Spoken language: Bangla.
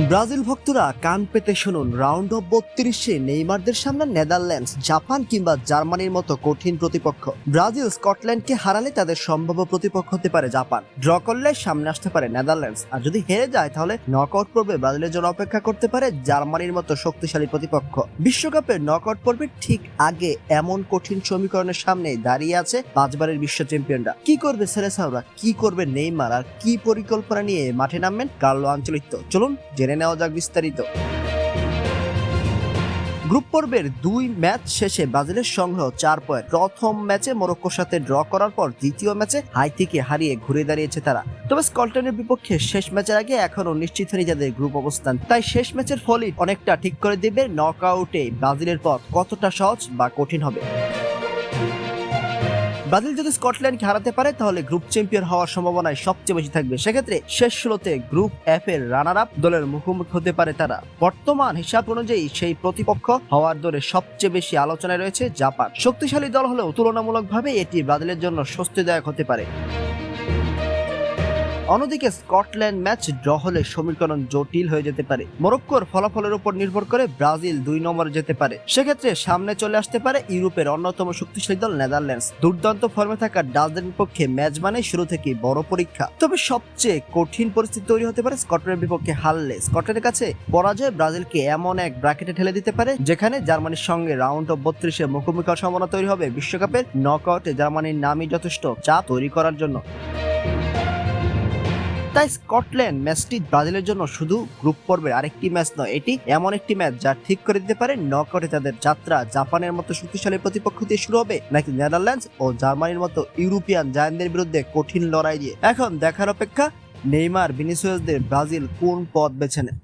ব্রাজিল ভক্তরা কান পেতে শুনুন, রাউন্ড অফ 32-এ নেইমারদের সামনে নেদারল্যান্ডস, জাপান কিংবা জার্মানির মতো কঠিন প্রতিপক্ষ। ব্রাজিল স্কটল্যান্ডকে হারালে তাদের সম্ভাব্য প্রতিপক্ষ হতে পারে জাপান, ড্র করলে সামনে আসতে পারে নেদারল্যান্ডস, আর যদি হেরে যায় তাহলে নকআউট পর্বে ব্রাজিলের জন্য অপেক্ষা করতে পারে জার্মানির মতো শক্তিশালী প্রতিপক্ষ। বিশ্বকাপের নকআউট পর্বের ঠিক আগে এমন কঠিন সমীকরণের সামনে দাঁড়িয়ে আছে পাঁচবারের বিশ্ব চ্যাম্পিয়নরা। কি করবে সেলেসাওরা, কি করবে নেইমার, আর কি পরিকল্পনা নিয়ে মাঠে নামবেন কার্লো আনচেলত্তি? চলুন জেনে নেওয়া যাক বিস্তারিত। গ্রুপ পর্বের 2 ম্যাচ শেষে ব্রাজিলের সংগ্রহ 4 পয়েন্ট। প্রথম ম্যাচে মরক্কোর সাথে ড্র করার পর দ্বিতীয় ম্যাচে হাইতিকে হারিয়ে ঘুরে দাঁড়িয়েছে তারা। তবে স্কটল্যান্ডের বিপক্ষে শেষ ম্যাচের আগে এখনো নিশ্চিত হয়নি যাদের গ্রুপ অবস্থান, তাই শেষ ম্যাচের ফলই অনেকটা ঠিক করে দেবে নকআউটে ব্রাজিলের পথ কতটা সহজ বা কঠিন হবে। ব্রাজিল যদি স্কটল্যান্ডকে হারাতে পারে তাহলে গ্রুপ চ্যাম্পিয়ন হওয়ার সম্ভাবনায় সবচেয়ে বেশি থাকবে। সেক্ষেত্রে শেষ 16তে গ্রুপ এফ এর রানার আপ দলের মুখোমুখি হতে পারে তারা। বর্তমান হিসাব অনুযায়ী সেই প্রতিপক্ষ হওয়ার দরে সবচেয়ে বেশি আলোচনায় রয়েছে জাপান। শক্তিশালী দল হলেও তুলনামূলকভাবে এটি ব্রাজিলের জন্য স্বস্তিদায়ক হতে পারে। অন্যদিকে স্কটল্যান্ড ম্যাচ ড্র হলে সমীকরণ জটিল হয়ে যেতে পারে। মরক্কোর ফলাফলের উপর নির্ভর করে ব্রাজিল 2 নম্বরে যেতে পারে। সেক্ষেত্রে সামনে চলে আসতে পারে ইউরোপের অন্যতম শক্তিশালী দল নেদারল্যান্ডস। দুর্দান্ত ফর্মে থাকা ডাচদের বিপক্ষে ম্যাচ মানে শুরু থেকেই বড় পরীক্ষা। তবে সবচেয়ে কঠিন পরিস্থিতি তৈরি হতে পারে স্কটল্যান্ডের বিপক্ষে হারলে। স্কটল্যান্ডের কাছে পরাজয় ব্রাজিলকে এমন এক ব্র্যাকেটে ঠেলে দিতে পারে যেখানে জার্মানির সঙ্গে রাউন্ড অফ 32-এ মুখোমুখি হওয়ার সম্ভাবনা তৈরি হবে। বিশ্বকাপের নকআউটে জার্মানির নামই যথেষ্ট চাপ তৈরি করার জন্য। তাই স্কটল্যান্ড ম্যাচটি ব্রাজিলের জন্য শুধু গ্রুপ পর্বের আরেকটি ম্যাচ নয়, এটি এমন একটি ম্যাচ যা ঠিক করে দিতে পারে নকআউটে তাদের যাত্রা জাপানের মতো শক্তিশালী প্রতিপক্ষ দিয়ে শুরু হবে নাকি নেদারল্যান্ডস ও জার্মানির মতো ইউরোপিয়ান জায়ান্টদের বিরুদ্ধে কঠিন লড়াই দিয়ে। এখন দেখার অপেক্ষা নেইমার, ভিনিসিয়াসদের ব্রাজিল কোন পথ বেছে নেয়।